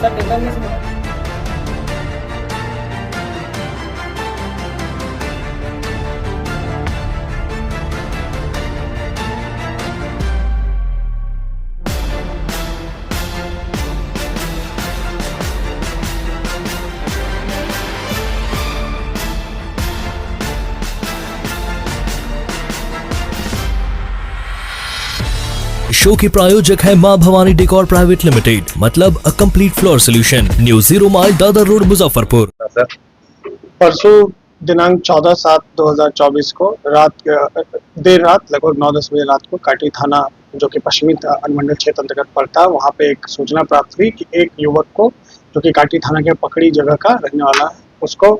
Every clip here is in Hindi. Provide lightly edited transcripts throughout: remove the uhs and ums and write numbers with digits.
सर टेलर नहीं सुना। शो के प्रायोजक है मां भवानी डेकोर प्राइवेट लिमिटेड, मतलब a complete floor solution, new 0 mile Dadar road Muzaffarpur. परसों दिनांक 14/7/2024 को देर रात लगभग 9-10 बजे रात को काटी थाना, जो कि पश्चिमी अनुमंडल क्षेत्र अंतर्गत पड़ता है, वहाँ पे एक सूचना प्राप्त हुई कि एक युवक को, जो कि काटी थाना के पकड़ी जगह का रहने वाला है, उसको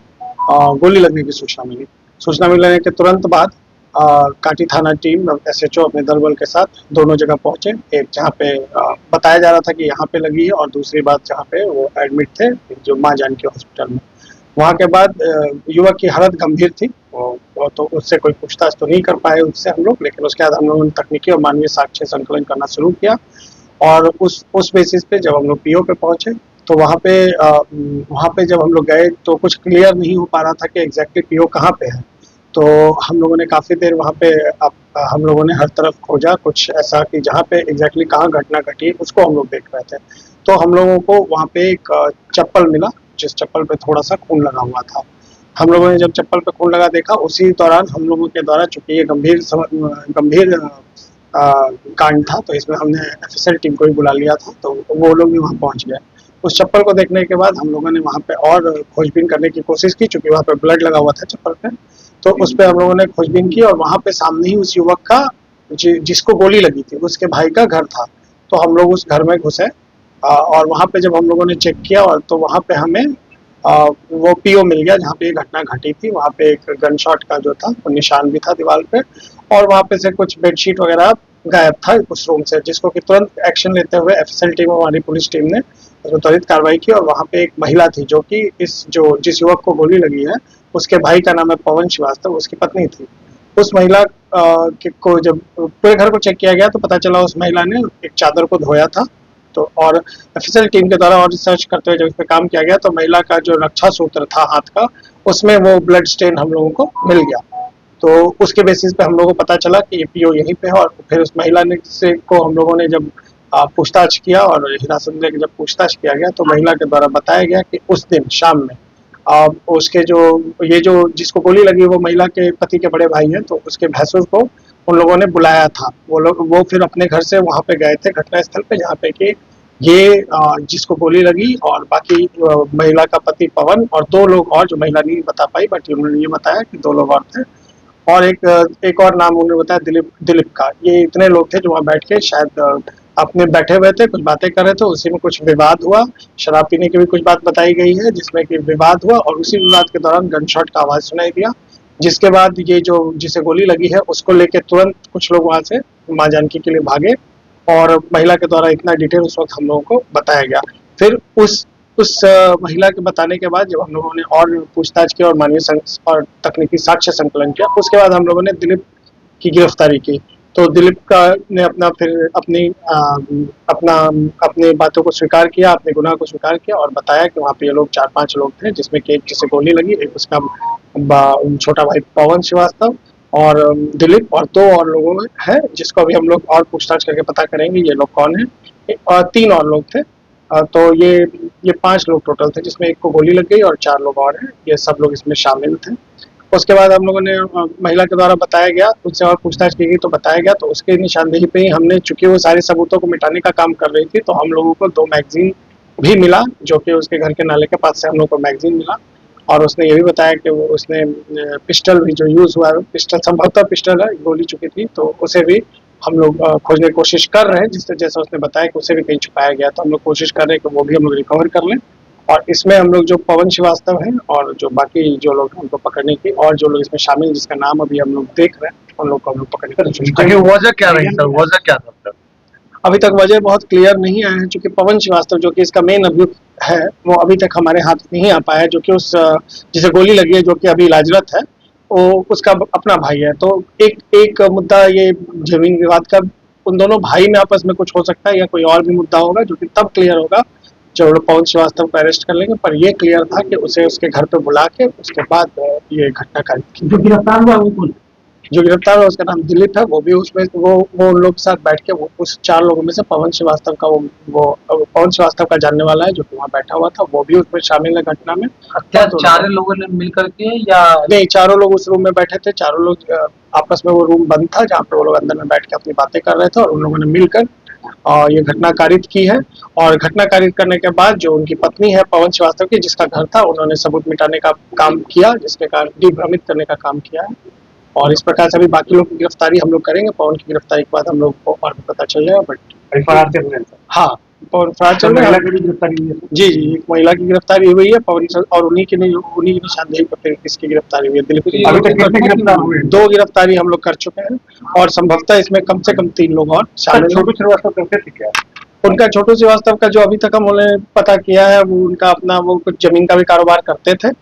गोली लगने की सूचना मिली। सूचना मिलने के तुरंत बाद काटी थाना टीम SHO अपने दल बल के साथ दोनों जगह पहुंचे। एक जहाँ पे बताया जा रहा था कि यहाँ पे लगी है, और दूसरी बात जहाँ पे वो एडमिट थे, जो माँ जानकी हॉस्पिटल में। वहाँ के बाद युवक की हालत गंभीर थी, तो उससे कोई पूछताछ तो नहीं कर पाए उससे हम लोग, लेकिन उसके बाद हम लोगों ने तकनीकी और मानवीय साक्ष्य संकलन करना शुरू किया। और उस बेसिस पे जब हम लोग PO पे पहुंचे, तो वहाँ पे जब हम लोग गए तो कुछ क्लियर नहीं हो पा रहा था कि एग्जैक्टली PO कहाँ पे है। तो हम लोगों ने काफ़ी देर वहाँ पे हम लोगों ने हर तरफ खोजा, कुछ ऐसा कि जहाँ पे एग्जैक्टली कहाँ घटना घटी उसको हम लोग देख रहे थे। तो हम लोगों को वहाँ पे एक चप्पल मिला, जिस चप्पल पे थोड़ा सा खून लगा हुआ था। हम लोगों ने जब चप्पल पे खून लगा देखा, उसी दौरान हम लोगों के द्वारा, चूंकि ये गंभीर कांड था, तो इसमें हमने FSL टीम को भी बुला लिया था, तो वो लोग भी वहाँ पहुँच गए। उस चप्पल को देखने के बाद हम लोगों ने वहाँ पे और खोजबीन करने की कोशिश की, चूंकि वहाँ पे ब्लड लगा हुआ था चप्पल पे, तो उस पर हम लोगों ने खोजबीन की, और वहाँ पे सामने ही उस युवक का, जिसको गोली लगी थी, उसके भाई का घर था। तो हम लोग उस घर में घुसे, और वहाँ पे जब हम लोगों ने चेक किया, और तो वहाँ पे हमें वो PO मिल गया जहाँ पे ये घटना घटी थी। वहाँ पे एक गन शॉट का जो था वो निशान भी था दीवार पे, और वहाँ पे से कुछ बेडशीट वगैरह गायब था उस रूम से, जिसको कि तुरंत एक्शन लेते हुए FSL टीम और हमारी पुलिस टीम ने उसमें त्वरित कार्रवाई की। और वहाँ पे एक महिला थी, जो कि जिस युवक को गोली लगी है, उसके भाई का नाम है पवन श्रीवास्तव, उसकी पत्नी थी। उस महिला को जब पूरे घर को चेक किया गया, तो पता चला उस महिला ने एक चादर को धोया था। तो और FSL टीम के द्वारा और रिसर्च करते हुए जब इस पर काम किया गया, तो महिला का जो रक्षा सूत्र था हाथ का, उसमें वो ब्लड स्टेन हम लोगों को मिल गया। तो उसके बेसिस पे हम लोगों को पता चला कि ये PO यहीं पे है। और फिर उस महिला को हम लोगों ने जब पूछताछ किया, और हिरासत में लेकर जब पूछताछ किया गया, तो महिला के द्वारा बताया गया कि उस दिन शाम में उसके जो जिसको गोली लगी, वो महिला के पति के बड़े भाई हैं, तो उसके भैंसुर को उन लोगों ने बुलाया था। वो फिर अपने घर से वहाँ पे गए थे घटनास्थल पे, जहाँ पे कि ये जिसको गोली लगी, और बाकी महिला का पति पवन और 2 लोग और, जो महिला नहीं बता पाई, बट उन्होंने ये बताया कि 2 लोग और थे। और एक और नाम उन्होंने बताया, दिलीप का। ये इतने लोग थे जो वहाँ बैठ के शायद अपने बैठे हुए थे, कुछ बातें कर रहे थे। उसी में कुछ विवाद हुआ, शराब पीने की भी कुछ बात बताई गई है, जिसमें कि विवाद हुआ, और उसी विवाद के दौरान गन शॉट का आवाज़ सुनाई दिया। जिसके बाद ये जिसे गोली लगी है, उसको लेके तुरंत कुछ लोग वहाँ से माँ जानकी के लिए भागे, और महिला के द्वारा इतना डिटेल उस वक्त हम लोगों को बताया गया। फिर उस महिला के बताने के बाद जब हम लोगों ने और पूछताछ की और मानवीय और तकनीकी साक्ष्य संकलन किया, उसके बाद हम लोगों ने दिलीप की गिरफ्तारी की। तो दिलीप का ने अपनी बातों को स्वीकार किया, अपने गुनाह को स्वीकार किया, और बताया कि वहाँ पे ये लोग 4-5 लोग थे, जिसमें कि एक जिसे गोली लगी, एक उसका छोटा भाई पवन श्रीवास्तव, और दिलीप, और 2 और लोगों हैं, जिसको अभी हम लोग और पूछताछ करके पता करेंगे ये लोग कौन है। और 3 और लोग थे। तो ये 5 लोग टोटल थे, जिसमें एक को गोली लग गई, और 4 लोग और हैं। ये सब लोग इसमें शामिल थे। उसके बाद हम लोगों ने महिला के द्वारा बताया गया, उससे और पूछताछ की गई, तो बताया गया, तो उसके निशानदेही पे ही हमने, चूंकि वो सारे सबूतों को मिटाने का काम कर रही थी, तो हम लोगों को 2 मैगजीन भी मिला, जो कि उसके घर के नाले के पास से हम लोग को मैगजीन मिला। और उसने ये भी बताया कि उसने पिस्टल भी जो यूज़ हुआ है, पिस्टल संभवतः पिस्टल है, गोली चुकी थी, तो उसे भी हम लोग खोजने की कोशिश कर रहे हैं। जैसा उसने बताया कि उसे भी कहीं छुपाया गया, तो हम लोग कोशिश कर रहे हैं कि वो भी हम लोग रिकवर कर लें। और इसमें हम लोग जो पवन श्रीवास्तव हैं, और जो बाकी जो लोग उनको पकड़ने की, और जो लोग इसमें शामिल, जिसका नाम अभी हम लोग देख रहे हैं, उन लोग को हम लोग पकड़ने की कोशिश कर रहे हैं। वजह क्या रही सर? वजह क्या था? अभी तक वजह बहुत क्लियर नहीं आया है, क्योंकि पवन श्रीवास्तव जो कि इसका मेन अभियुक्त है, वो अभी तक हमारे हाथ नहीं आ पाया है, जो कि जिसे गोली लगी है, जो कि अभी इलाजरत है, वो उसका अपना भाई है। तो एक मुद्दा ये जमीन विवाद का, उन दोनों भाई में आपस में कुछ हो सकता है, या कोई और भी मुद्दा होगा, जो कि तब क्लियर होगा चलो पवन श्रीवास्तव को अरेस्ट कर लेंगे, पर ये क्लियर था कि उसे उसके घर पे बुला के उसके बाद ये घटना कारित की। जो गिरफ्तार हुआ वो कौन? जो गिरफ्तार हुआ उसका नाम दिलीप है, वो भी उसमें वो उन लोग के साथ बैठ के उस 4 लोगों में से पवन श्रीवास्तव का वो पवन श्रीवास्तव का जानने वाला है जो कि वहाँ बैठा हुआ था, वो भी उसमें शामिल है घटना में। क्या चारों लोगों ने मिलकर के या नहीं, चारों लोग उस रूम में बैठे थे, चारों लोग आपस में, वो रूम बंद था जहाँ पे वो लोग अंदर में बैठ के अपनी बातें कर रहे थे और उन लोगों ने मिलकर और ये घटना कारित की है। और घटना कारित करने के बाद जो उनकी पत्नी है पवन श्रीवास्तव की, जिसका घर था, उन्होंने सबूत मिटाने का काम किया, जिसके कारण दिग्भ्रमित करने का काम किया है। और इस प्रकार से अभी बाकी लोग की गिरफ्तारी हम लोग करेंगे। पवन की गिरफ्तारी के बाद हम लोग को और भी पता चल जाएगा। बट फरार चल रहे हैं। हाँ, पवन फरार चल रहे हैं। की भी गिरफ्तारी हुई है। जी, एक महिला की गिरफ्तारी हुई है, पवन और उन्हीं की निशानदेही पर फिर किसकी गिरफ्तारी हुई है, दिलीप की। अभी तक कितने गिरफ्तार हुए? 2 गिरफ्तारी हम लोग कर चुके हैं और संभवतः इसमें कम से कम 3 लोग और शामिल हैं। छोटू श्रीवास्तव करते थे क्या? उनका छोटू श्रीवास्तव का जो अभी तक हमने पता किया है, वो उनका अपना वो कुछ जमीन का भी कारोबार करते थे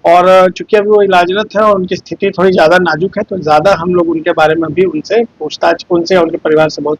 और चूंकि अभी वो इलाजरत है और उनकी स्थिति थोड़ी ज्यादा नाजुक है, तो ज्यादा हम लोग उनके बारे में भी उनसे पूछताछ, उनसे और उनके परिवार से बहुत